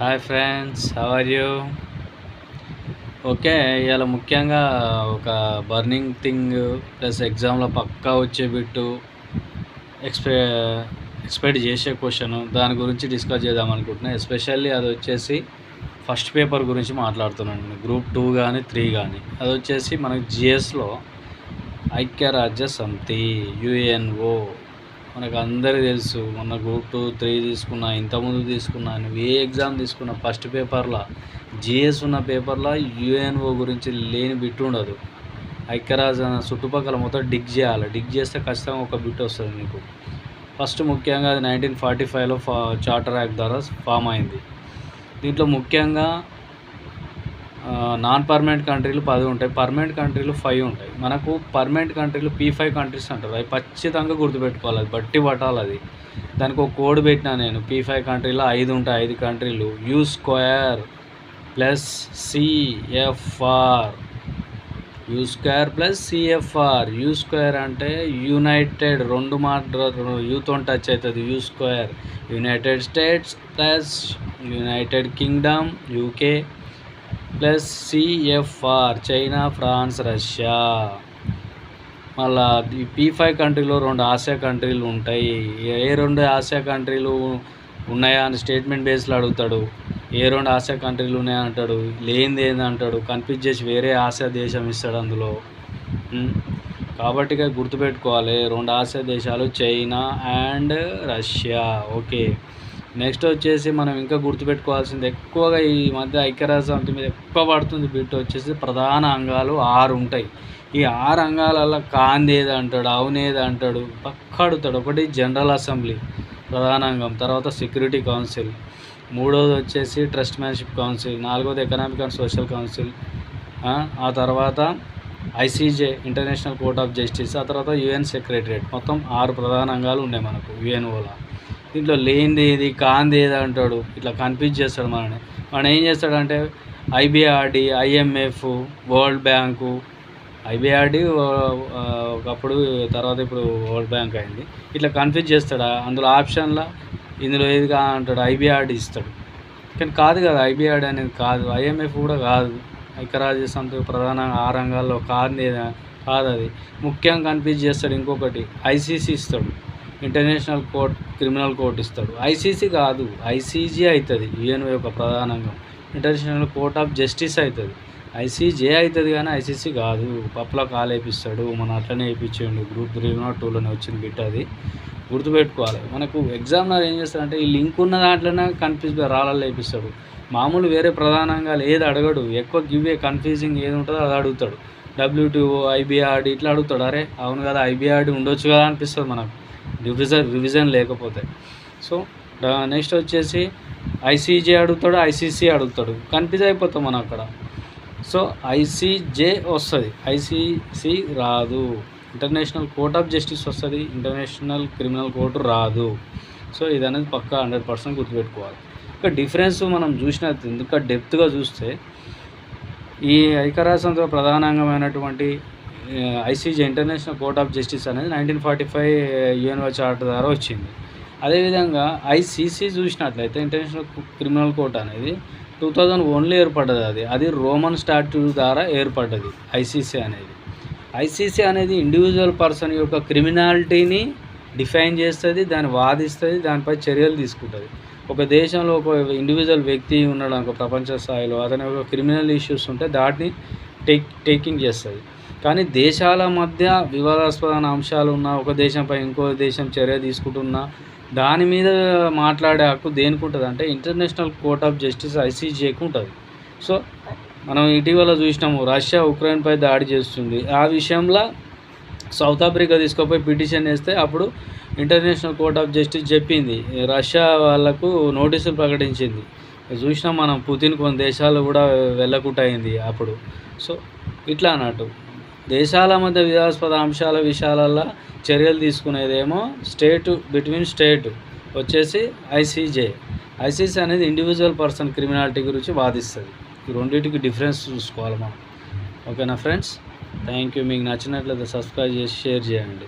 Hi friends, how are you? Okay, ఇవాళ ముఖ్యంగా ఒక బర్నింగ్ థింగ్ ప్లస్ ఎగ్జామ్లో పక్కా వచ్చే బిట్టు ఎక్స్పెక్ట్ చేసే క్వశ్చన్ దాని గురించి డిస్కస్ చేద్దాం అనుకుంటున్నాను. ఎస్పెషల్లీ అది వచ్చేసి ఫస్ట్ పేపర్ గురించి మాట్లాడుతున్నాను, గ్రూప్ 2 కానీ 3 కానీ. అది వచ్చేసి మనకి జిఎస్లో ఐక్యరాజ్య సమితి యుఎన్ఓ మనకు అందరికీ తెలుసు. మొన్న గ్రూప్ 2, 3 తీసుకున్నా, ఇంతకుముందు తీసుకున్నా, నువ్వు ఏ ఎగ్జామ్ తీసుకున్నా ఫస్ట్ పేపర్లో జిఎస్ ఉన్న పేపర్లో యుఎన్ఓ గురించి లేని బిట్ ఉండదు. ఐక్యరాజ్య చుట్టుపక్కల మొత్తం డిగ్ చేయాలి. డిగ్ చేస్తే ఖచ్చితంగా ఒక బిట్ వస్తుంది మీకు. ఫస్ట్ ముఖ్యంగా అది 1945లో చార్టర్ యాక్ట్ ద్వారా ఫామ్ అయింది. దీంట్లో ముఖ్యంగా నాన్ పర్మనెంట్ కంట్రీలు 10 ఉంటాయి, పర్మనెంట్ కంట్రీలు 5 ఉంటాయి. మనకు పర్మనెంట్ కంట్రీలు P5 కంట్రీస్ అంటారు. అవి ఖచ్చితంగా గుర్తుపెట్టుకోవాలి, అది బట్టి పట్టాలి. అది దానికి ఒక కోడ్ పెట్టినా నేను. P5 కంట్రీలో 5 ఉంటాయి, 5 కంట్రీలు. U² ప్లస్ CFR, U² అంటే యునైటెడ్, రెండు యూతో టచ్ అవుతుంది. U² United States plus United Kingdom UK plus CFR China, France, Russia. మళ్ళా ఈ P5 కంట్రీలో 2 ఆసియా కంట్రీలు ఉంటాయి. ఏ 2 ఆసియా కంట్రీలు ఉన్నాయా అని స్టేట్మెంట్ బేస్లో అడుగుతాడు. ఏ 2 ఆసియా కంట్రీలు ఉన్నాయా అంటాడు, లేనిది ఏందంటాడు, కన్ఫ్యూజ్ చేసి వేరే ఆసియా దేశం ఇస్తాడు అందులో. కాబట్టి గుర్తుపెట్టుకోవాలి, 2 ఆసియా దేశాలు China and Russia. Okay, next వచ్చేసి మనం ఇంకా గుర్తుపెట్టుకోవాల్సింది, ఎక్కువగా ఈ మధ్య ఐక్యరాజ్య సమితి మీద ఎక్కువ పడుతుంది బిట్ వచ్చేసి ప్రధాన అంగాలు 6 ఉంటాయి. ఈ 6 అంగాలలో కాందేది అంటాడు, అవునేది అంటాడు, పక్క అడుగుతాడు. ఒకటి జనరల్ అసెంబ్లీ ప్రధాన అంగం, తర్వాత సెక్యూరిటీ కౌన్సిల్, 3వది వచ్చేసి ట్రస్ట్మ్యాన్షిప్ కౌన్సిల్, 4వది ఎకనామిక్ అండ్ సోషల్ కౌన్సిల్, ఆ తర్వాత ICJ international court of justice, ఆ తర్వాత UN సెక్రటరియట్. మొత్తం 6 ప్రధాన అంగాలు ఉన్నాయి మనకు యుఎన్ఓలో. దీంట్లో లేనిది ఏది కాంది ఏది అంటాడు, ఇట్లా కన్ఫ్యూజ్ చేస్తాడు మనని. మనం ఏం చేస్తాడంటే IBRD, IMF, world bank, IBRD ఒకప్పుడు, తర్వాత ఇప్పుడు వరల్డ్ బ్యాంక్ అయింది. ఇట్లా కన్ఫ్యూజ్ చేస్తాడు. అందులో ఆప్షన్లో ఇందులో ఏది అంటాడు, IBRD ఇస్తాడు. కానీ కాదు కదా, IBRD అనేది కాదు, IMF కూడా కాదు. ఐక్యరాజ్య సమితి ప్రధాన 6 రంగాల్లో కాదు అది. ముఖ్యంగా కన్ఫ్యూజ్ చేస్తాడు. ఇంకొకటి ICC ఇస్తాడు, ఇంటర్నేషనల్ కోర్ట్, క్రిమినల్ కోర్ట్ ఇస్తాడు. ICC కాదు, ICJ అవుతుంది యుఎన్ఓ యొక్క ప్రధానంగా. ఇంటర్నేషనల్ కోర్ట్ ఆఫ్ జస్టిస్ అవుతుంది, ICJ అవుతుంది కానీ ICC కాదు. పప్పులో కాలు వేపిస్తాడు. మనం అట్లనే వేయించండు. గ్రూప్ 3 2లోనే వచ్చింది బిట్, అది గుర్తుపెట్టుకోవాలి. మనకు ఎగ్జామినర్ ఏం చేస్తాడంటే ఈ లింక్ ఉన్న దాంట్లోనే కన్ఫ్యూజ్ రాళ్ళల్లో వేపిస్తాడు. మామూలు వేరే ప్రధానంగా ఏది అడగడు, ఎక్కువ గివే కన్ఫ్యూజింగ్ ఏది ఉంటుందో అది అడుగుతాడు. WTO, IBRD ఇట్లా అడుగుతాడు. అరే అవును కదా, IBRD ఉండొచ్చు కదా అనిపిస్తుంది మనకు రివిజన్ లేకపోతే. సో నెక్స్ట్ వచ్చేసి ICJ అడుగుతాడు, ICC అడుగుతాడు, కన్ఫ్యూజ్ అయిపోతాం మనం అక్కడ. సో ICJ వస్తుంది, ICC రాదు. ఇంటర్నేషనల్ కోర్ట్ ఆఫ్ జస్టిస్ వస్తుంది, ఇంటర్నేషనల్ క్రిమినల్ కోర్టు రాదు. సో ఇది అనేది పక్కా 100% గుర్తుపెట్టుకోవాలి. ఇంకా డిఫరెన్స్ మనం చూసినట్టు ఇంకా డెప్త్గా చూస్తే, ఈ ఐక్యరాజ్య సమితిలో ప్రధానంగమైనటువంటి ICJ international court of justice అనేది 1945 యుఎన్ఓ చార్టర్ ద్వారా వచ్చింది. అదేవిధంగా ICC చూసినట్లయితే ఇంటర్నేషనల్ క్రిమినల్ కోర్ట్ అనేది 2001లో ఏర్పడ్డది. అది రోమన్ స్టాట్యూట్ ద్వారా ఏర్పడ్డది ICC అనేది ఇండివిజువల్ పర్సన్ యొక్క క్రిమినాలిటీని డిఫైన్ చేస్తుంది, దాన్ని వాదిస్తుంది, దానిపై చర్యలు తీసుకుంటుంది. ఒక దేశంలో ఒక ఇండివిజువల్ వ్యక్తి ఉన్నాడు అనుకో, ప్రపంచ స్థాయిలో అతని యొక్క క్రిమినల్ ఇష్యూస్ ఉంటే దాటిని టేకింగ్ చేస్తుంది. కానీ దేశాల మధ్య వివాదాస్పదమైన అంశాలు ఉన్న, ఒక దేశంపై ఇంకో దేశం చర్య తీసుకుంటున్నా దాని మీద మాట్లాడే హక్కు దేనికి ఉంటుంది అంటే ఇంటర్నేషనల్ కోర్ట్ ఆఫ్ జస్టిస్ ICJకి ఉంటుంది. సో మనం ఇటీవల చూసినాము, రష్యా ఉక్రెయిన్పై దాడి చేస్తుంది. ఆ విషయంలో సౌత్ ఆఫ్రికా తీసుకుపోయి పిటిషన్ వేస్తే అప్పుడు ఇంటర్నేషనల్ కోర్ట్ ఆఫ్ జస్టిస్ చెప్పింది, రష్యా వాళ్లకు నోటీసులు ప్రకటించింది. చూసినాం మనం, పుతిన్ కొన్ని దేశాలు కూడా వెళ్ళకుండా అయింది అప్పుడు. సో ఇట్లా అన్నట్టు దేశాల మధ్య వివాదాస్పద అంశాల విషయాలలో చర్యలు తీసుకునేదేమో బిట్వీన్ స్టేట్ వచ్చేసి ICC అనేది ఇండివిజువల్ పర్సన్ క్రిమినాలిటీ గురించి వాదిస్తుంది. ఈ రెండింటికి డిఫరెన్స్ చూసుకోవాలి మనం. ఓకేనా ఫ్రెండ్స్, థ్యాంక్ యూ. మీకు నచ్చినట్లయితే సబ్స్క్రైబ్ చేసి షేర్ చేయండి.